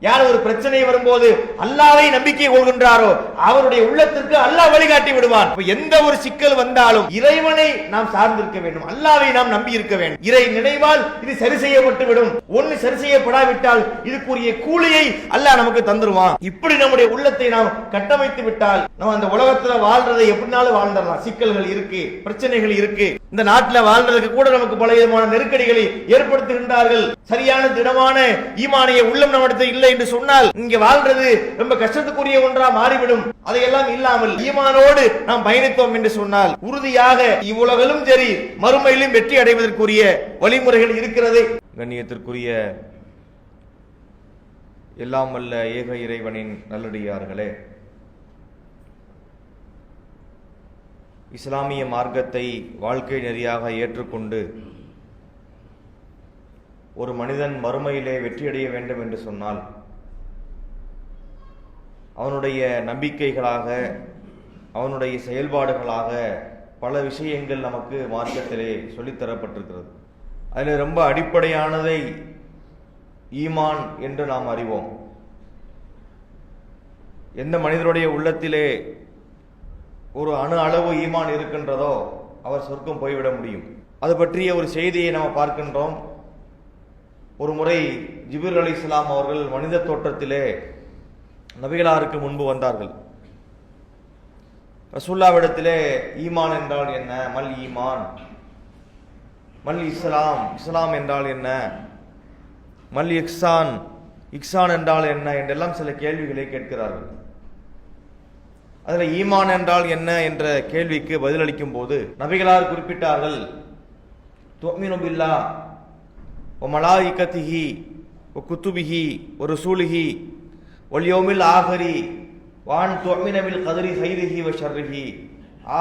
யார் ஒரு பிரச்சனை வரும்போது அல்லாஹ்வை நம்பிக்கை கொள்கின்றாரோ அவருடைய உள்ளத்திற்கு அல்லாஹ் வழிகாட்டி விடுவான். எந்த ஒரு சிக்கல் வந்தாலும் இறைவனை நாம் சார்ந்திருக்க வேண்டும், அல்லாஹ்வை நாம் நம்பி இருக்க வேண்டும். இறை நினைவால் இது சரி செய்யப்பட்டு விடும். ஒன்னு சரி செய்யப்படாவிட்டால் இதுக்குரிய கூலியை அல்லாஹ் நமக்கு தந்துருவான். இப்படி நம்முடைய உள்ளத்தை நாம் கட்டமைத்து விட்டால் நம்ம அந்த உலகத்துல வாழ்றதை எப்படினாலும் வாழ்ந்துடலாம். சிக்கல்கள் இருக்கு, பிரச்சனைகள் இருக்கு. இந்த நாட்டில் வாழ்றதுக்கு கூட நமக்கு பல விதமான நெருக்கடிகளை ஏற்படுத்துகின்றார்கள். சரியான திடமான ஈமானிய உள்ளம் நம்மிடத்தில் இல்லை என்று சொன்னால் இங்க வாழ்றது ரொம்ப கஷ்டத்துக்குரிய ஒன்றா மாறிவிடும். அதையெல்லாம் இல்லாமல் ஈமானோடு நாம் பயணித்தோம் என்று சொன்னால் உறுதியாக இவ்வுலகிலும் சரி மறுமையிலும் வெற்றி அடைவதற்குரிய வழிமுறைகள் இருக்கிறது. கண்ணியத்திற்குரிய எல்லாம் வல்ல ஏக இறைவனின் நல்லடியார்களே, இஸ்லாமிய மார்க்கத்தை வாழ்க்கை நெறியாக ஏற்றுக்கொண்டு ஒரு மனிதன் மறுமையிலே வெற்றியடைய வேண்டும் என்று சொன்னால் அவனுடைய நம்பிக்கைகளாக அவனுடைய செயல்பாடுகளாக பல விஷயங்கள் நமக்கு மார்க்கத்திலே சொல்லித்தரப்பட்டிருக்கிறது. அதில் ரொம்ப அடிப்படையானதை ஈமான் என்று நாம் அறிவோம். எந்த மனிதனுடைய உள்ளத்திலே ஒரு அணு அளவு ஈமான் இருக்கின்றதோ அவர் சொர்க்கம் போய்விட முடியும். அது பற்றிய ஒரு செய்தியை நாம் பார்க்கின்றோம். ஒரு முறை ஜிப்ரீல் அலைஹிஸ்ஸலாம் அவர்கள் மனித தோற்றத்திலே நபிகளாருக்கு முன்பு வந்தார்கள். ரசூலுல்லாஹ்விடத்திலே ஈமான் என்றால் என்ன, மல் ஈமான், மல் இஸ்லாம், இஸ்லாம் என்றால் என்ன, மல் இஹ்சான், இஹ்சான் என்றால் என்ன என்றெல்லாம் சில கேள்விகளை கேட்கிறார்கள். அதில் ஈமான் என்றால் என்ன என்ற கேள்விக்கு பதிலளிக்கும் போது நபிகளார் குறிப்பிட்டார்கள், துஅ்மினு பில்லாஹ் வ மலாயிகத்திஹி வ குதுபிஹி வ ரசூலிஹி வல் யௌமில் ஆகிரி வ அன் துஅ்மின பில் கத்ரி கைரிஹி வ ஷர்ரிஹி.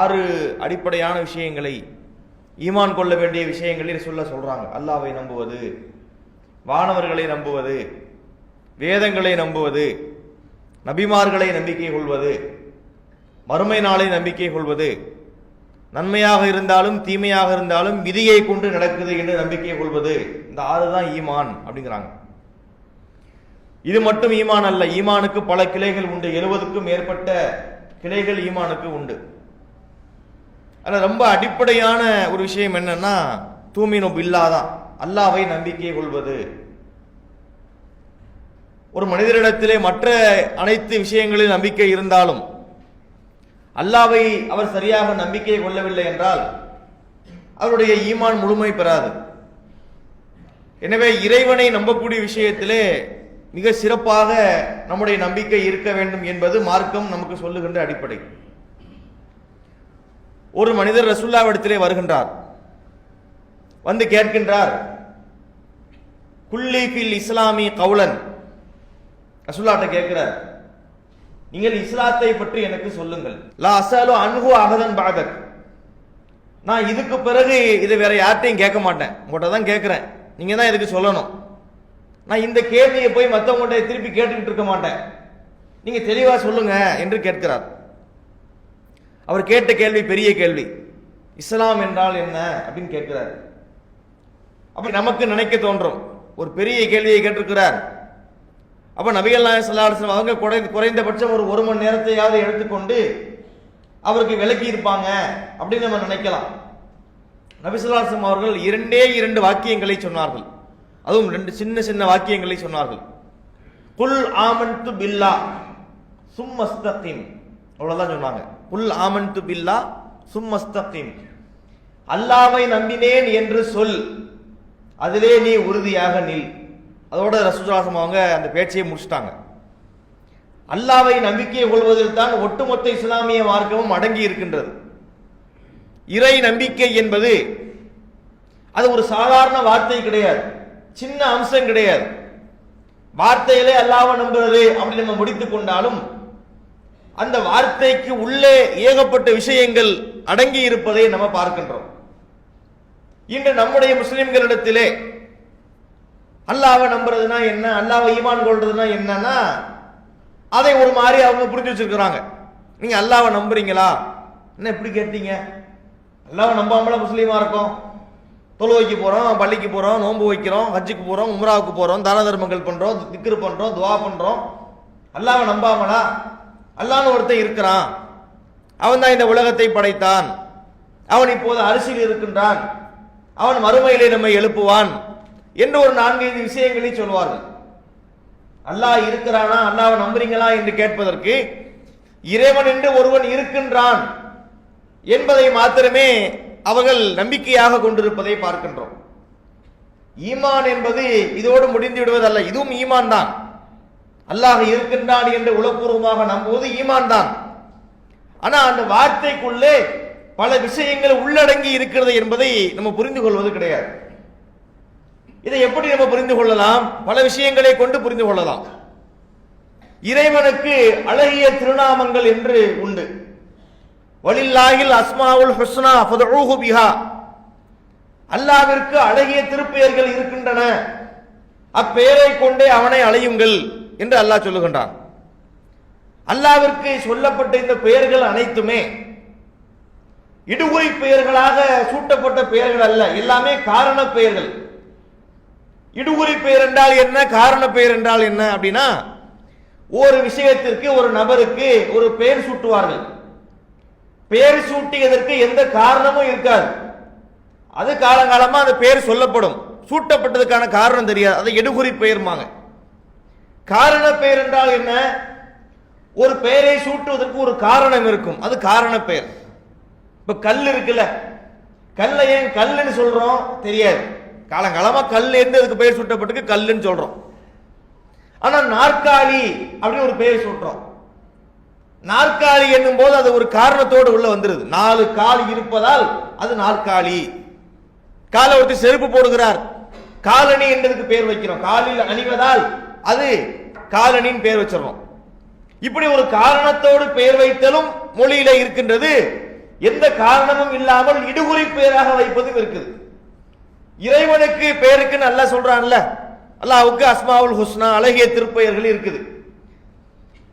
6 அடிப்படையான விஷயங்களை, ஈமான் கொள்ள வேண்டிய விஷயங்களை சொல்றாங்க. அல்லாஹ்வை நம்புவது, வானவர்களை நம்புவது, வேதங்களை நம்புவது, நபிமார்களை நம்பிக்கை கொள்வது, மறுமை நாளை நம்பிக்கை கொள்வது, நன்மையாக இருந்தாலும் தீமையாக இருந்தாலும் விதியை கொண்டு நடக்குது என்று நம்பிக்கை கொள்வது. இந்த 6 தான் ஈமான் அப்படிங்கிறாங்க. இது மட்டும் ஈமான் அல்ல, ஈமானுக்கு பல கிளைகள் உண்டு. 70க்கும் மேற்பட்ட கிளைகள் ஈமானுக்கு உண்டு. அதில் ரொம்ப அடிப்படையான ஒரு விஷயம் என்னன்னா தூமினு பில்லாஹ் தான், அல்லாஹ்வை நம்பிக்கை கொள்வது. ஒரு மனிதரிடத்திலே மற்ற அனைத்து விஷயங்களில் நம்பிக்கை இருந்தாலும் அல்லாஹ்வை அவர் சரியாக நம்பிக்கை கொள்ளவில்லை என்றால் அவருடைய ஈமான் முழுமை பெறாது. எனவே இறைவனை நம்பக்கூடிய விஷயத்திலே மிக சிறப்பாக நம்முடைய நம்பிக்கை இருக்க வேண்டும் என்பது மார்க்கம் நமக்கு சொல்லுகின்ற அடிப்படை. ஒரு மனிதர் ரசூலுல்லாஹ்விடத்திலே வருகின்றார், வந்து கேட்கின்றார், குல்லி ஃபில் இஸ்லாமி கவுலன். ரசூலுல்லாஹ்ட்ட கேட்கிறார், நீங்கள் இஸ்லாத்தை பற்றி எனக்கு சொல்லுங்கள். லா அஸலு அன்ஹு அஹதன் பஅதக். நான் இதுக்கு பிறகு இதை வேற யார்ட்டையும் கேட்க மாட்டேன், உங்கள்கிட்ட தான் கேட்கிறேன், நீங்க தான் இதுக்கு சொல்லணும். நான் இந்த கேள்வியை போய் மற்றவங்கள்ட்ட திருப்பி கேட்டுக்கிட்டு இருக்க மாட்டேன், நீங்க தெளிவா சொல்லுங்க என்று கேட்கிறார். அவர் கேட்ட கேள்வி பெரிய கேள்வி, இஸ்லாம் என்றால் என்ன அப்படின்னு கேட்கிறார். அப்ப நமக்கு நினைக்க தோன்றும், ஒரு பெரிய கேள்வியை கேட்டிருக்கிறார். அப்ப நபிகள் நாயகம் ஸல்லல்லாஹு அலைஹி வஸல்லம் அவங்க குறைந்தபட்சம் ஒரு மணி நேரத்தையாவது எடுத்துக்கொண்டு அவருக்கு விளக்கி இருப்பாங்க அப்படின்னு நம்ம நினைக்கலாம். நபி ஸல்லல்லாஹு அலைஹி வஸல்லம் அவர்கள் 2 வாக்கியங்களை சொன்னார்கள், அதுவும் 2 சின்ன சின்ன வாக்கியங்களை சொன்னார்கள். குல் ஆமன்து பில்லாஹ் சும்மஸ்தகிம், அவ்வளவுதான் சொன்னாங்க. குல் ஆமன்து பில்லாஹ் சும்மஸ்தகிம், அல்லாஹ்வை நம்பினேன் என்று சொல், அதிலே நீ உறுதியாக நில். அதோட ரசூலுல்லாஹி அவங்க அந்த பேச்சையை முடிச்சிட்டாங்க. அல்லாஹ்வை நம்பிக்கை கொள்வதில் தான் ஒட்டுமொத்த இஸ்லாமிய மார்க்கமும் அடங்கி இருக்கின்றது. இறை நம்பிக்கை என்பது அது ஒரு சாதாரண வார்த்தை கிடையாது, சின்ன அம்சம் கிடையாது. வார்த்தையிலே அல்லாஹ்வை நம்புறது அப்படி நம்ம முடித்துக் கொண்டாலும் அந்த வார்த்தைக்கு உள்ளே ஏகப்பட்ட விஷயங்கள் அடங்கி இருப்பதை நம்ம பார்க்கின்றோம். இன்று நம்முடைய முஸ்லிம்களிடத்திலே அல்லாஹ்வை நம்புறதுனா என்ன, அல்லாஹ்வை ஈமான் கொள்றதுனா என்னன்னா அதை ஒரு மாதிரி அவங்க புரிஞ்சு வச்சிருக்கிறாங்க. நீங்க அல்லாஹ்வை நம்புறீங்களா, என்ன இப்படி கேட்டீங்க, அல்லாஹ்வை நம்பாமல முஸ்லீமா இருக்கும், தொழுவைக்கு போறோம், பள்ளிக்கு போறோம், நோன்பு வைக்கிறோம், ஹஜ்ஜுக்கு போறோம், உம்ராவுக்கு போறோம், தான தர்மங்கள் பண்றோம், திக்ர் பண்றோம், துவா பண்றோம். அல்லாஹ்வை நம்பாமலா? அல்லாஹ்னு ஒருத்தன் இருக்கிறான், அவன் தான் இந்த உலகத்தை படைத்தான், அவன் இப்போது அரிசியில் இருக்கின்றான், அவன் மறுமையிலே நம்மை எழுப்புவான் என்று ஒரு 4-5 விஷயங்களை சொல்வார்கள். அல்லாஹ் இருக்கிறானா, அல்லாஹ்வை நம்புறீங்களா என்று கேட்பதற்கு இறைவன் என்று ஒருவன் இருக்கின்றான் என்பதை மாத்திரமே அவர்கள் நம்பிக்கையாக கொண்டிருப்பதை பார்க்கின்றோம். ஈமான் என்பது இதோடு முடிந்து விடுவதல்ல, இதுவும் ஈமான் தான். அல்லாஹ் இருக்கின்றான் என்று உளப்பூர்வமாக நம்புவது ஈமான் தான். ஆனா அந்த வார்த்தைக்குள்ளே பல விஷயங்கள் உள்ளடங்கி இருக்கிறது என்பதை நம்ம புரிந்து கொள்வது கிடையாது. இதை எப்படி நம்ம புரிந்து கொள்ளலாம்? பல விஷயங்களை கொண்டு புரிந்து கொள்ளலாம். இறைவனுக்கு அழகிய திருநாமங்கள் என்று உண்டு. வலில்லாஹில் அஸ்மாவுல் ஹுஸ்னா ஃபதுஊஹு பிஹா. அல்லாஹ்விற்கு அழகிய திருப்பெயர்கள் இருக்கின்றன, அப்பெயரை கொண்டே அவனை அழையுங்கள் என்று அல்லாஹ் சொல்லுகின்றான். அல்லாஹ்விற்கு சொல்லப்பட்ட இந்த பெயர்கள் அனைத்துமே இடுகுறி பெயர்களாக சூட்டப்பட்ட பெயர்கள் அல்ல, எல்லாமே காரண பெயர்கள். இடுகுறி பெயர் என்றால் என்ன, காரண பெயர் என்றால் என்ன அப்படின்னா, ஒரு விஷயத்திற்கு ஒரு நபருக்கு ஒரு பெயர் சூட்டுவார்கள். பெயர் சூட்டியதற்கு எந்த காரணமும் இருக்காது, அது காலங்காலமா அந்த பெயர் சொல்லப்படும், சூட்டப்பட்டதுக்கான காரணம் தெரியாது, அதை எடுகுறி பெயர்மாங்க. காரண பெயர் என்றால் என்ன? ஒரு பெயரை சூட்டுவதற்கு ஒரு காரணம் இருக்கும், அது காரண பெயர். இப்ப கல் இருக்குல்ல, கல்லை ஏன் கல்லுன்னு சொல்றோம் தெரியாது, காலங்காலமா கல் இருந்து அதுக்கு பெயர் சூட்டப்பட்டு கல்லுன்னு சொல்றோம். ஆனா நாற்காலி அப்படின்னு ஒரு பெயர் சூட்டுறோம். நாற்காலி என்னும் போது அது ஒரு காரணத்தோடு உள்ள வந்துருது. 4 கால் இருப்பதால் அது நாற்காலி. கால ஒருத்தர் செருப்பு போடுகிறார், காலணி என்றதுக்கு பெயர் வைக்கிறோம், காலில் அணிவதால் அது காலணின்னு பெயர் வச்சிடறோம். இப்படி ஒரு காரணத்தோடு பெயர் வைத்தலும் மொழியில இருக்கின்றது, எந்த காரணமும் இல்லாமல் இடுகுறி பெயராக வைப்பதும் இருக்குது. இறைவனுக்கு பெயருக்கு நல்லா சொல்றான்ல, அல்லாஹ்வுக்கு அஸ்மாவுல் ஹுஸ்னா அழகிய திருப்பெயர்கள் இருக்குது.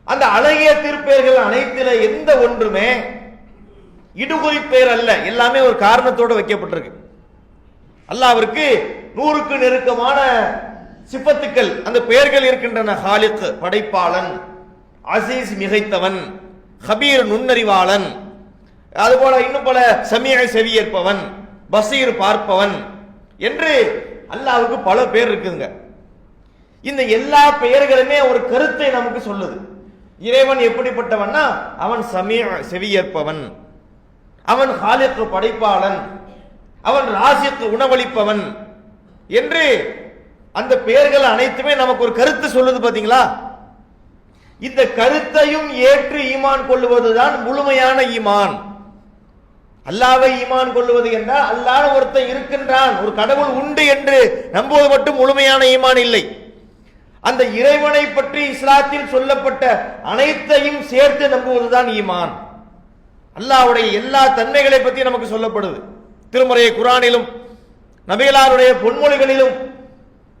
அந்த அழகிய திருப்பெயர்கள் அனைத்தில எந்த ஒன்றுமே இடுகுறி பெயர் அல்ல, எல்லாமே ஒரு காரணத்தோடு வைக்கப்பட்டிருக்கு. அல்லாஹ்விற்கு 100க்கு நெருக்கமான சிபத்துக்கள் அந்த பெயர்கள் இருக்கின்றன. ஹாலிக் படைப்பாளன், அசீஸ் மிகைத்தவன், ஹபீர் நுண்ணறிவாளன், அதுபோல இன்னும் பல சமீஅ செவியேற்பவன், பசீர் பார்ப்பவன் என்று அல்லாஹ்வுக்கு பல பேர் இருக்குங்க. இந்த எல்லா பெயர்களுமே ஒரு கருத்தை நமக்கு சொல்லுது. இறைவன் எப்படிப்பட்டவன்னா, அவன் சமீஅ செவியேற்பவன், அவன் ஹாலிக் படைப்பாளன், அவன் ராசிக் உணவளிப்பவன் என்று அந்த பெயர்கள் அனைத்துமே நமக்கு ஒரு கருத்து சொல்லுது. பாத்தீங்களா? இந்த கருத்தையும் ஏற்று ஈமான் கொள்ளுவதுதான் முழுமையான ஈமான். அல்லாஹ்வை ஈமான் கொள்ளுவது என்றால் அல்லாஹ் ஒருத்தன் இருக்கின்றான், ஒரு கடவுள் உண்டு என்று நம்புவது மட்டும் முழுமையான ஈமான் இல்லை. அந்த இறைவனை பற்றி இஸ்லாத்தில் சொல்லப்பட்ட அனைத்தையும் சேர்த்து நம்புவதுதான் ஈமான். அல்லாஹ்வுடைய எல்லா தன்மைகளை பற்றி நமக்கு சொல்லப்படுது. திருமறை குர்ஆனிலும் நபிகளாருடைய பொன்மொழிகளிலும்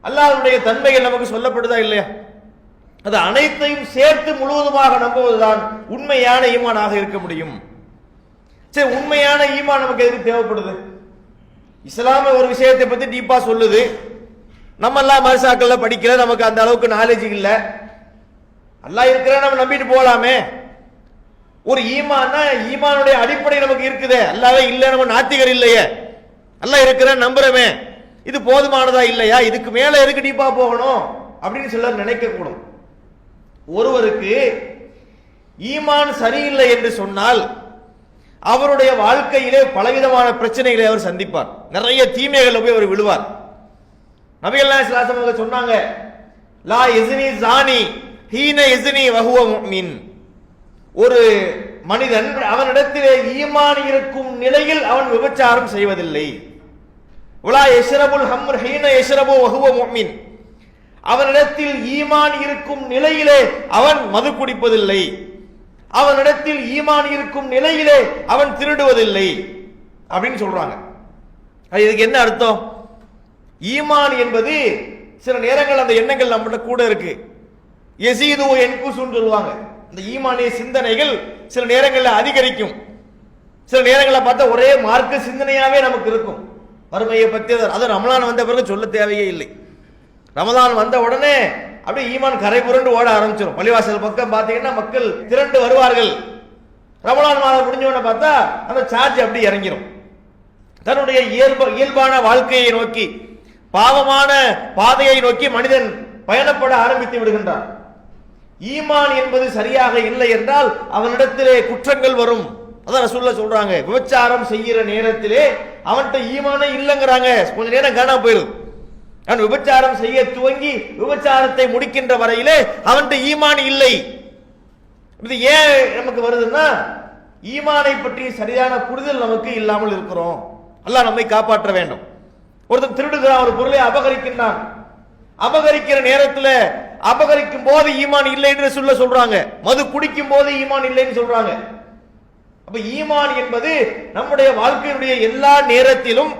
அல்லாஹ்வுடைய தன்மைகள் நமக்கு சொல்லப்படுதா இல்லையா? அது அனைத்தையும் சேர்த்து முழுவதுமாக நம்புவதுதான் உண்மையான ஈமானாக இருக்க முடியும். சரி, உண்மையான ஈமான் நமக்கு எதுக்கு தேவைப்படுது? இஸ்லாம ஒரு விஷயத்தை பத்தி டீப்பா சொல்லுது, நம்ம எல்லாம் மதரசாக்கள்ல படிக்கல, நமக்கு அந்த அளவுக்கு நாலேஜ் இல்ல. அல்லாஹ் இருக்கிற நம்ம நம்பிட்டு போலாமே. ஒரு ஈமான்னா ஈமானுடைய அடிப்படை நமக்கு இருக்குதே, அல்லாஹ்வே இல்ல, நம்ம நாத்திகர் இல்லையே, அல்லாஹ் இருக்கிற நம்புறமே, இது போதுமானதா இல்லையா? இதுக்கு மேல எதுக்கு டீப்பா போகணும் அப்படின்னு சிலர் நினைக்க கூடும். ஒருவருக்கு ஈமான் சரியில்லை என்று சொன்னால் அவருடைய வாழ்க்கையிலே பலவிதமான பிரச்சனைகளை அவர் சந்திப்பார், நிறைய தீமைகளை போய் அவர் விழுவார். நபிகள் நாயகம் ஸல்லல்லாஹு அலைஹி வஸல்லம் சொன்னாங்க, லா யஸ்னி ஸானி ஹீன யஸ்னி வஹுவ முஃமின். ஒரு மனிதன் அவனிடத்திலே ஈமான் இருக்கும் நிலையில் அவன் விபச்சாரம் செய்வதில்லை. வலா யஷ்ரபுல் ஹம்ர் ஹீன யஷ்ரபு வஹுவ முஃமின். அவனிடத்தில் ஈமான் இருக்கும் நிலையிலே அவன் மது குடிப்பதில்லை. அவனிடத்தில் ஈமான் இருக்கும் நிலையிலே அவன் திருடுவதில்லை அப்படின்னு சொல்றாங்க. இதுக்கு என்ன அர்த்தம்? ஈமான் என்பது சில நேரங்கள் அந்த எண்ணங்கள் நம்மகிட்ட கூட இருக்கு. யஸீது யன்குஸுன்னு சொல்லுவாங்க. இந்த ஈமானிய சிந்தனைகள் சில நேரங்களில் அதிகரிக்கும், சில நேரங்களில் பார்த்தா ஒரே மார்க்க சிந்தனையாவே நமக்கு இருக்கும். மறுமையை பற்றி அது ரமலான் வந்த பிறகு சொல்ல தேவையே இல்லை. ரமலான் வந்த உடனே அப்படியே ஈமான் கரை புரண்டு ஓட ஆரம்பிச்சிடும். பள்ளிவாசல் பக்கம் பார்த்தீங்கன்னா மக்கள் திரண்டு வருவார்கள். ரமலான் மாதம் முடிஞ்ச உடனே பார்த்தா அந்த சார்ஜ் அப்படி இறங்கிடும். தன்னுடைய இயல்பான வாழ்க்கையை நோக்கி, பாவமான பாதையை நோக்கி மனிதன் பயணப்பட ஆரம்பித்து விடுகின்றான். ஈமான் என்பது சரியாக இல்லை என்றால் அவனிடத்திலே குற்றங்கள் வரும். அதான் ரசூலுல்லாஹ் சொல்றாங்க, விபச்சாரம் செய்கிற நேரத்திலே அவன்கிட்ட ஈமானே இல்லைங்கிறாங்க. கொஞ்ச நேரம் காணாம போயிடும். அவன் விபச்சாரம் செய்ய துவங்கி விபச்சாரத்தை முடிக்கின்ற வரையிலே அவன்கிட்ட ஈமான் இல்லை. இது ஏன் நமக்கு வருதுன்னா, ஈமானை பற்றி சரியான புரிதல் நமக்கு இல்லாமல் இருக்கிறோம். அல்லாஹ் நம்மை காப்பாற்ற வேண்டும். ஒருத்தன் திருடுகிறான், ஒரு பொருளை அபகரிக்கின்றான். அபகரிக்கிற நேரத்தில் அபகரிக்கும் போது ஈமான் இல்லை என்று சொல்றாங்க. மது குடிக்கும் போது ஈமான் இல்லைன்னு சொல்றாங்க. அப்ப ஈமான் என்பது நம்முடைய வாழ்க்கையினுடைய எல்லா நேரத்திலும்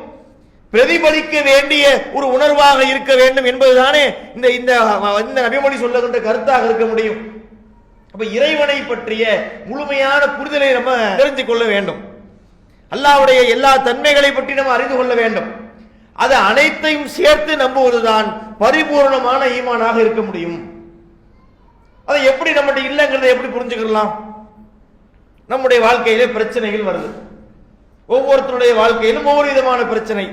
பிரதிபலிக்க வேண்டிய ஒரு உணர்வாக இருக்க வேண்டும் என்பதுதானே இந்த இந்த நபிமொழி சொல்லுகின்ற கருத்தாக இருக்க முடியும். அப்ப இறைவனை பற்றிய முழுமையான புரிதலை நம்ம தெரிந்து கொள்ள வேண்டும். அல்லாஹ்வுடைய எல்லா தன்மைகளை பற்றி நம்ம அறிந்து கொள்ள வேண்டும். அது அனைத்தையும் சேர்த்து நம்புவதுதான் பரிபூர்ணமான ஈமானாக இருக்க முடியும். அதை எப்படி நம்மகிட்ட இல்லைங்கிறத எப்படி புரிஞ்சுக்கலாம்? நம்முடைய வாழ்க்கையிலே பிரச்சனைகள் வருது. ஒவ்வொருத்தருடைய வாழ்க்கையிலும் ஒவ்வொரு விதமான பிரச்சனை.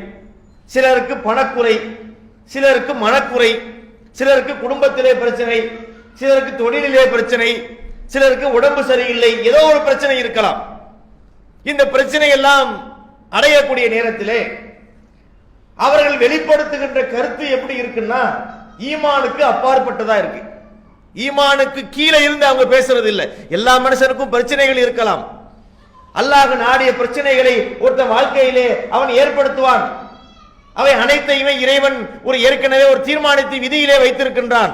சிலருக்கு பணக்குறை, சிலருக்கு மனக்குறை, சிலருக்கு குடும்பத்திலே பிரச்சனை, சிலருக்கு தொழிலிலே பிரச்சனை, சிலருக்கு உடம்பு சரியில்லை, ஏதோ ஒரு பிரச்சனை இருக்கலாம். இந்த பிரச்சனை எல்லாம் அடையக்கூடிய நேரத்திலே அவர்கள் வெளிப்படுத்துகின்ற கருத்து எப்படி இருக்குன்னா, ஈமானுக்கு அப்பாற்பட்டதா இருக்கு. ஈமானுக்கு கீழே இருந்து அவங்க பேசுறது இல்லை. எல்லா மனுஷனுக்கும் பிரச்சனைகள் இருக்கலாம். அல்லாஹ் நாடிய பிரச்சனைகளை ஒருத்தன் வாழ்க்கையிலே அவன் ஏற்படுத்துவான். அவை அனைத்தையுமே இறைவன் ஒரு ஏற்கனவே ஒரு தீர்மானித்து விதியிலே வைத்திருக்கின்றான்.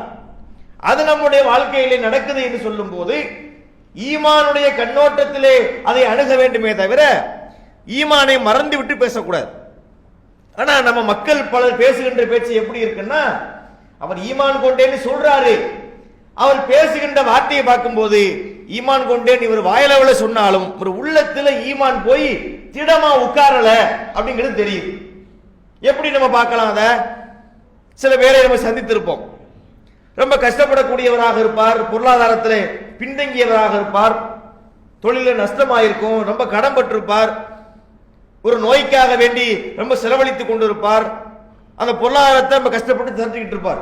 அது நம்முடைய வாழ்க்கையிலே நடக்குது என்று சொல்லும் போது ஈமானுடைய கண்ணோட்டத்திலே அதை அணுக வேண்டுமே தவிர ஈமானை மறந்து விட்டு பேசக்கூடாது. ஆனா நம்ம மக்கள் பலர் பேசுகின்ற பேச்சு எப்படி இருக்குன்னா, அவர் ஈமான் கொண்டேன்னு சொல்றாரு, அவர் பேசுகின்ற வார்த்தையை பார்க்கும்போது ஈமான் கொண்டேன் இவர் வாயிலவள சொன்னாலும் ஒரு உள்ளத்துல ஈமான் போய் திடமா உட்காரல அப்படிங்கிறது தெரியுது. எப்படி நம்ம பார்க்கலாம்? அத சில பேரை நம்ம சந்தித்திருப்போம். ரொம்ப கஷ்டப்படக்கூடியவராக இருப்பார், பொருளாதாரத்தில் பின்தங்கியவராக இருப்பார், தொழில நஷ்டமாயிருக்கும், ரொம்ப கடன் பட்டிருப்பார், ஒரு நோய்க்காக வேண்டி ரொம்ப செலவழித்துக் கொண்டிருப்பார், அந்த பொருளாதாரத்தை ரொம்ப கஷ்டப்பட்டு தந்துக்கிட்டு இருப்பார்.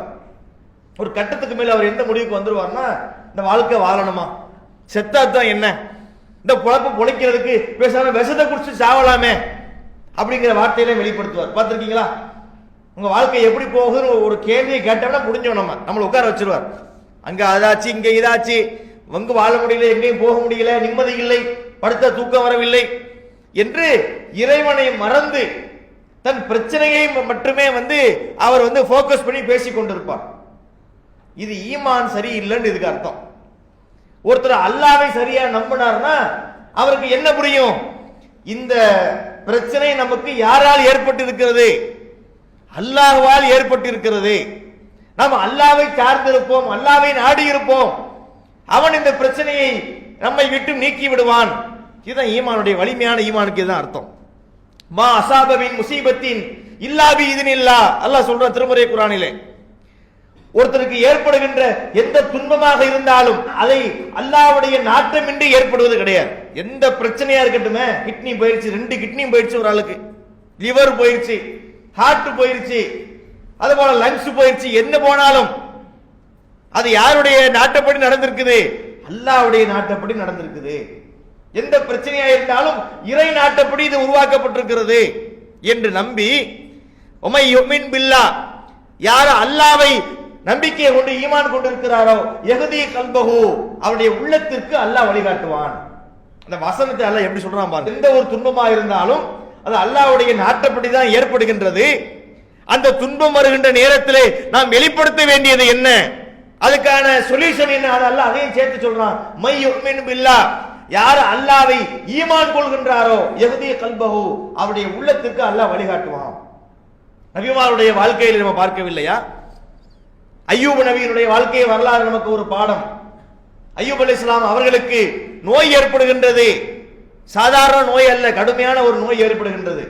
ஒரு கட்டத்துக்கு மேல அவர் எந்த முடிவுக்கு வந்துருவார்னா, இந்த வாழ்க்கை வாழணுமா, செத்தாதான் என்ன, இந்த பொழப்பு பொழைக்கிறதுக்கு பேசாம விஷத்தை குடிச்சு சாவலாமே அப்படிங்கிற வார்த்தையில வெளிப்படுத்துவார். பார்த்திருக்கீங்களா? உங்க வாழ்க்கை எப்படி போகுதுன்னு ஒரு கேள்வியை கேட்டோம்னா முடிஞ்சோம், நம்மளை உட்கார வச்சிருவார். அங்க அதாச்சு, இங்க இதாச்சு, வங்கு வாழ முடியல, எங்கேயும் போக முடியல, நிம்மதி இல்லை, படுத்த தூக்கம் வரவில்லை என்று இறைவனை மறந்து தன் பிரச்சனையை மட்டுமே அவர் போக்கஸ் பண்ணி பேசிக் கொண்டிருப்பார். இது ஈமான் சரியில்லைன்னு இதுக்கு அர்த்தம். ஒருத்தர் அல்லாஹ்வை சரியா நம்பினார்னா அவருக்கு என்ன புரியும்? இந்த பிரச்சனை நமக்கு யாரால் ஏற்பட்டிருக்கிறது? அல்லாஹ்வால் ஏற்பட்டிருக்கிறது. நாம் அல்லாஹ்வை சார்ந்திருப்போம், அல்லாஹ்வை நாடி இருப்போம், அவன் இந்த பிரச்சனையை நம்மை விட்டு நீக்கி விடுவான். இதுதான் ஈமானுடைய வலிமையான ஈமானுக்கு இதுதான் அர்த்தம். மா அஸாபமின் முஸீபத்தின் இல்லா பிஇذனில்லாஹ், அல்லாஹ் சொல்றான் திருமறை குர்ஆனிலே. ஒருத்தருக்கு ஏற்படுகின்ற எந்த துன்பமாக இருந்தாலும் அதை அல்லாஹ்வுடைய நாட்டமின்றி ஏற்படுவது கிடையாது. எந்த பிரச்சனையா இருக்கட்டுமே, கிட்னி போயிருச்சு, 2 கிட்னியும் போயிருச்சு, ஒரு ஆளுக்கு லிவர் போயிருச்சு, ஹார்ட் போயிருச்சு, அது போல லங்ஸ் போயிருச்சு, என்ன போனாலும் அது யாருடைய நாட்டப்படி நடந்திருக்குது? அல்லாஹ்வுடைய நாட்டப்படி நடந்திருக்குது. எந்த பிரச்சனையா இருந்தாலும் இறை நாட்டப்படி இது உருவாக்கப்பட்டிருக்கிறது என்று நம்பி, உமை யுமின் பில்லாஹ், யார் அல்லாஹ்வை நம்பிக்கை கொண்டு ஈமான் கொண்டிருக்கிறாரோ, யஹ்தி கல்பஹு, அவருடைய உள்ளத்திற்கு அல்லாஹ் வழிகாட்டுவான். அந்த வசனத்தை அல்லாஹ் எப்படி சொல்றான் பாருங்க. எந்த ஒரு துன்பமா இருந்தாலும் அது அல்லாஹ்வுடைய நாட்டப்படி தான் ஏற்படுகின்றது. அந்த துன்பம் வருகின்ற நேரத்திலே நாம் வெளிப்படுத்த வேண்டியது என்ன, அதுக்கான சொல்யூஷன் என்ன, அல்லாஹ் அதையும் சேர்த்து சொல்றான். மை யுமின் பில்லாஹ், யார் அல்லாஹ்வை ஈமான் கொள்கின்றாரோ, யஹ்தி கல்பஹு, அவருடைய உள்ளத்திற்கு அல்லாஹ் வழிகாட்டுவான். நபிமாருடைய வாழ்க்கையில் நம்ம பார்க்கவில்லையா? அய்யூப் நபியினுடைய வாழ்க்கை வரலாறு நமக்கு ஒரு பாடம். அய்யூப் அலைஹிஸ்ஸலாம் அவர்களுக்கு நோய் ஏற்படுகின்றது. சாதாரண நோய் அல்ல, கடுமையான ஒரு நோய் ஏற்படுகின்றது.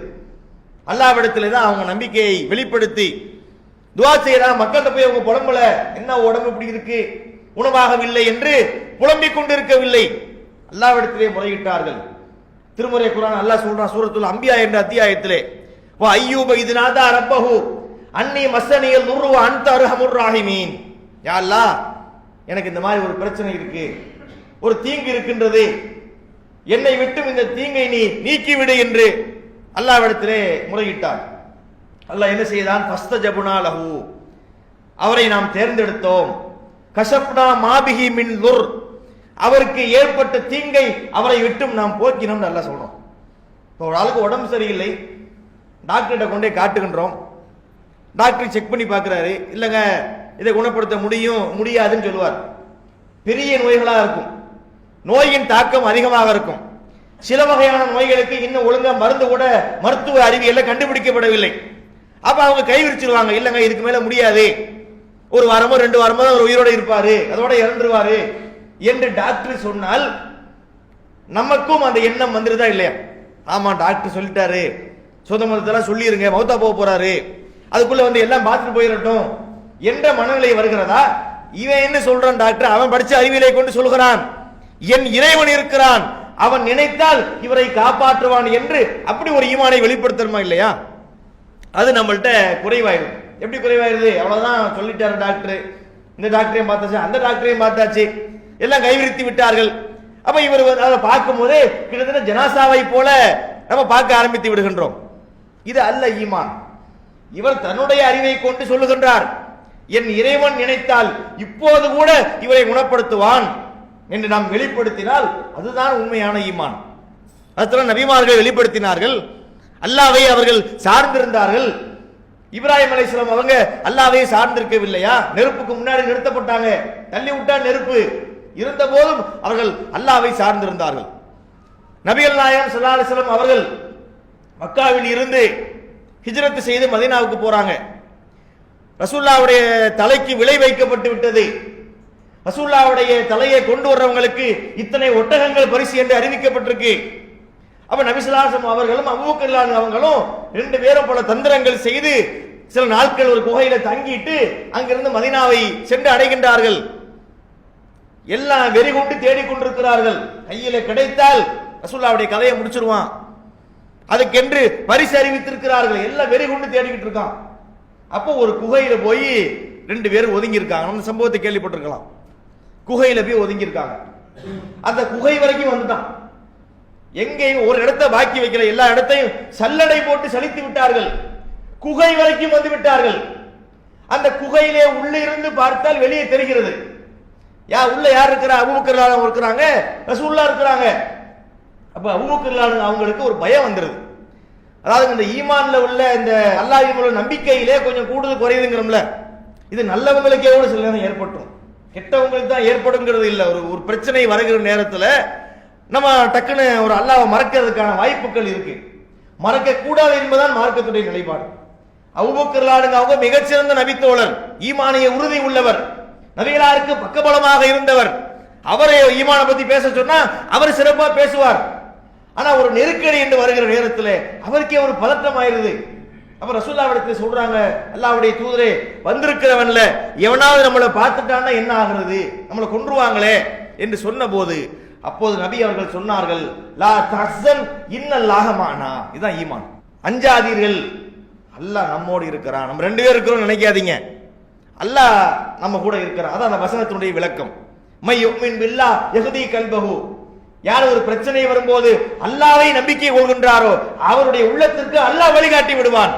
அல்லாஹ்விடத்திலே தான் அவங்க நம்பிக்கையை வெளிப்படுத்தி துஆ செய்யறாங்க. மக்கள்கிட்ட போய் அவங்க புலம்பல, என்ன உடம்பு இப்படி இருக்கு, உணவாகவில்லை என்று புலம்பிக் கொண்டிருக்கவில்லை, அல்லாஹ்விடத்திலே முறையிட்டார்கள். திருமறை குர்ஆன் அல்லாஹ் சொல்றான் சூரத்துல் அம்பியா என்ற அத்தியாயத்திலே, வ அய்யூப இத் நாதா ரப்பஹு அன்னி மஸ்ஸனியல் துர்ரு வ அன்த அர்ஹமுர் ராஹிமீன். யா அல்லாஹ், எனக்கு இந்த மாதிரி ஒரு பிரச்சனை இருக்கு, ஒரு தீங்கு இருக்கின்றது, என்னை விட்டும் இந்த தீங்கை நீ நீக்கிவிடு என்று அல்லாஹ்விடத்திலே முறையிட்டார். அல்லாஹ் என்ன செய்தான்? ஃபஸ்தஜபுனா லஹு, அவரை நாம் தேர்ந்தெடுத்தோம். கஷப்னா மாபிஹி மின் துர், அவருக்கு ஏற்பட்ட தீங்கை அவரை விட்டும் நாம் போக்கினோம் நல்லா சொல்றோம். இப்போ ஒரு ஆளுக்கு உடம்பு சரியில்லை, டாக்டர்கிட்ட கொண்டே காட்டுகின்றோம். டாக்டர் செக் பண்ணி பார்க்கிறாரு, இல்லைங்க இதை குணப்படுத்த முடியாதுன்னு சொல்லுவார். பெரிய நோய்களாக இருக்கும், நோயின் தாக்கம் அதிகமாக இருக்கும். சில வகையான நோய்களுக்கு இன்னும் ஒழுங்கா மருந்து கூட மருத்துவ அறிவியல்ல கண்டுபிடிக்கப்படவில்லை. அப்ப அவங்க கை விரிச்சிருவாங்க, இல்லைங்க இதுக்கு மேல முடியாது, ஒரு வாரமோ 2 வாரமோ அவர் உயிரோட இருப்பாரு, அதோட இறந்துருவாரு என்று டாக்டர் சொன்னால் நமக்கும் அந்த எண்ணம் வந்துருதா இல்லையா? ஆமா டாக்டர் சொல்லிட்டாரு, சொந்த மருத்துவம் சொல்லிருங்க, மௌத்தா போக போறாரு, அதுக்குள்ள வந்து எல்லாம் பார்த்துட்டு போயிடட்டும் என்ற மனநிலை வருகிறதா? இவன் என்ன சொல்றான் டாக்டர், அவன் படிச்ச அறிவியலை கொண்டு சொல்கிறான், என் இறைவன் இருக்கிறான், அவன் நினைத்தால் இவரை காப்பாற்றுவான் என்று அப்படி ஒரு ஈமானை வெளிப்படுத்தணுமா இல்லையா? அது நம்மள்ட்ட குறைவாயிடும். எப்படி குறைவாயிருது? அவ்வளவுதான் சொல்லிட்டாரு டாக்டர், இந்த டாக்டரையும் பார்த்தாச்சு, அந்த டாக்டரையும் பார்த்தாச்சு, எல்லாம் கைவிரித்து விட்டார்கள். அப்ப இவர் அதை பார்க்கும் போதே கிட்டத்தட்ட ஜனாசாவை போல நம்ம பார்க்க ஆரம்பித்து விடுகின்றோம். இது அல்ல ஈமான். இவர் தன்னுடைய அறிவை கொண்டு சொல்லுகின்றார், என் இறைவன் நினைத்தால் இப்போது கூட இவரை குணப்படுத்துவான் என்று நாம் வெளிப்படுத்தினால் அதுதான் உண்மையான ஈமான். அதுதான் நபிமார்கள் வெளிப்படுத்தினார்கள். அல்லாஹ்வை அவர்கள் சார்ந்திருந்தார்கள். இப்ராஹிம் அலைஹிஸ்ஸலாம் அவங்க அல்லாஹ்வை சார்ந்திருக்கவில்லையா? நெருப்புக்கு முன்னாடி நிறுத்தப்பட்டாங்க, தள்ளி விட்டா நெருப்பு இருந்த போதும் அவர்கள் அல்லாஹ்வை சார்ந்திருந்தார்கள். நபிகள் நாயகம் ஸல்லல்லாஹு அலைஹி வஸல்லம் அவர்கள் மக்காவில் இருந்து ஹிஜ்ரத் செய்து மதீனாவுக்கு போறாங்க. ரசூலுல்லாஹ்வுடைய தலைக்கு விலை வைக்கப்பட்டு விட்டது. ரசூலுல்லாஹ்வுடைய தலையை கொண்டு வர்றவங்களுக்கு இத்தனை ஒட்டகங்கள் பரிசு என்று அறிவிக்கப்பட்டிருக்கு. அப்ப நபி ஸல்லல்லாஹு அலைஹி வஸல்லம் அவர்களும் அபூபக்கர் ரலியல்லாஹு அவங்களும் 2 பேரும் பல தந்திரங்கள் செய்து சில நாட்கள் ஒரு குகையில தங்கிட்டு அங்கிருந்து மதீனாவை சென்று அடைகின்றார்கள். எல்லாம் வெறி கொண்டு தேடிக்கொண்டிருக்கிறார்கள். கையில கிடைத்தால் ரசூலுல்லாஹ்வுடைய கதையை முடிச்சிருவான், அதுக்கென்று பரிசு அறிவித்திருக்கிறார்கள். எல்லாம் வெறி கொண்டு தேடிக்கிட்டு இருக்கான். அப்போ ஒரு குகையில போய் 2 பேர் ஒதுங்கி இருக்காங்க. அந்த சம்பவத்தை கேள்விப்பட்டிருக்கலாம். குகையில போய் ஒதுங்கி இருக்காங்க. அந்த குகை வரைக்கும் வந்துட்டான். எங்கேயும் ஒரு இடத்தை பாக்கி வைக்கல, எல்லா இடத்தையும் சல்லடை போட்டு சலித்து விட்டார்கள். குகை வரைக்கும் வந்து விட்டார்கள். அந்த குகையிலே உள்ள இருந்து பார்த்தால் வெளியே தெரிகிறது. உள்ள யார் இருக்கிறா? அபூபக்கர் ரலியல்லாஹு இருக்கிறாங்க, ரசூலுல்லாஹ் இருக்கிறாங்க. அப்ப அபூபக்கர் ரலியல்லாஹு அவங்களுக்கு ஒரு பயம் வந்துருது. அதாவது இந்த ஈமான்ல உள்ள இந்த அல்லாஹ்வின் உள்ள நம்பிக்கையிலே கொஞ்சம் கூடுதல் குறையுதுங்கிறோம்ல, இது நல்லவங்களுக்கே கூட சில நேரம் ஏற்பட்டும், கெட்டவங்களுக்கு தான் ஏற்படுங்கிறது இல்லை. ஒரு பிரச்சனை வருகிற நேரத்தில் நம்ம டக்குன்னு ஒரு அல்லாஹ்வை மறக்கிறதுக்கான வாய்ப்புகள் இருக்கு. மறக்க கூடாது என்பதுதான் மார்க்கத்துடைய நிலைப்பாடு. அபூபக்கர் ரலியல்லாஹு அவங்க மிகச்சிறந்த நபித்தோழர், ஈமானிய உறுதி உள்ளவர், நபிகளாருக்கு பக்கபலமாக இருந்தவர். அவரை ஈமான பத்தி பேச சொன்னா அவர் சிறப்பா பேசுவார். ஆனா ஒரு நெருக்கடி என்று வருகிற நேரத்தில் அவருக்கே ஒரு பதட்டம் ஆயிருது. அப்ப ரசூலுல்லாஹ்விடத்தில் சொல்றாங்க, அல்லாஹ்வுடைய தூதரே, வந்திருக்கிறவன்ல எவனாவது நம்மளை பார்த்துட்டான்னா என்ன ஆகிறது, நம்மளை கொன்றுவாங்களே என்று சொன்ன போது அப்போது நபி அவர்கள் சொன்னார்கள், லா தஹ்சன் இன்னல்லாஹ மஅனா. இதுதான் ஈமான். அஞ்சாதீர்கள், அல்லாஹ் நம்மோடு இருக்கிறான். நம்ம 2 பேர் இருக்கிறோம் நினைக்காதீங்க, அல்லாஹ் நம்ம கூட இருக்கிறான். அதான் அந்த வசனத்தினுடைய விளக்கம். மை யுமின் பில்லாஹ் யஹ்தி கல்பஹு. யார் ஒரு பிரச்சனை வரும்போது அல்லாஹ்வை நம்பிக்கை கொள்கின்றாரோ அவருடைய உள்ளத்திற்கு அல்லாஹ் வழிகாட்டி விடுவான்.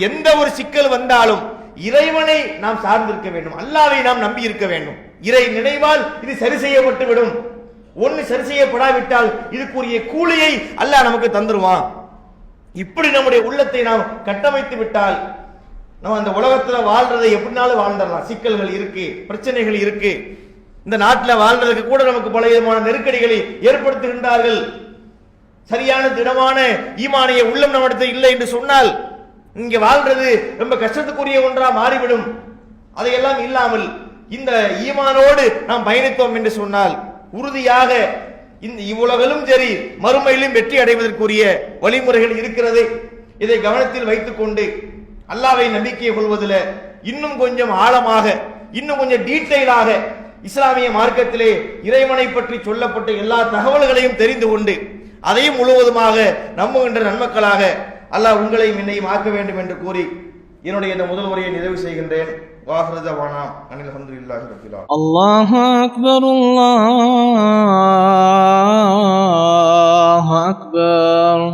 எந்த ஒரு சிக்கல் வந்தாலும் இறைவனை நாம் சார்ந்திருக்க வேண்டும், அல்லாஹ்வை நாம் நம்பி இருக்க வேண்டும். இறை நினைவால் இது சரி செய்யப்பட்டு விடும். ஒன்னு சரி செய்யப்படாவிட்டால் இதுக்குரிய கூலியை அல்லாஹ் நமக்கு தந்துருவான். இப்படி நம்முடைய உள்ளத்தை நாம் கட்டமைத்து விட்டால் நம்ம அந்த உலகத்துல வாழ்றதை எப்படினாலும் வாழ்ந்துடலாம். சிக்கல்கள் இருக்கு, பிரச்சனைகள் இருக்கு. இந்த நாட்டில் வாழ்றதுக்கு கூட நமக்கு பல விதமான நெருக்கடிகளை ஏற்படுத்துகின்றார்கள். சரியான திடமான ஈமானிய உள்ளம் நம்மிடத்தில் இல்லை என்று சொன்னால் இங்க வாழ்றது ரொம்ப கஷ்டத்துக்குரிய ஒன்றா மாறிவிடும். அதையெல்லாம் இல்லாமல் இந்த ஈமானோடு நாம் பயணித்தோம் என்று சொன்னால் உறுதியாக இந்த இவ்வுலகிலும் சரி மறுமையிலும் வெற்றி அடைவதற்குரிய வழிமுறைகள் இருக்கிறது இதை கவனத்தில் வைத்துக் கொண்டு அல்லாஹ்வை நம்பிக்கை கொள்வதில் இன்னும் கொஞ்சம் ஆழமாக, இன்னும் கொஞ்சம் டீட்டெயிலாக இஸ்லாமிய மார்க்கத்திலே இறைவனை பற்றி சொல்லப்பட்ட எல்லா தகவல்களையும் தெரிந்து கொண்டு அதையும் முழுவதுமாக நம்புகின்ற நன்மக்களாக அல்லாஹ் உங்களையும் என்னையும் ஆக்க வேண்டும் என்று கூறி என்னுடைய இந்த முதல் உரையை நிறைவு செய்கின்றேன். வாஹ்ரதவானா அனில் அல்ஹம்துலில்லாஹி ரப்பில் ஆலமீன். அல்லாஹு அக்பர், அல்லாஹு அக்பர்.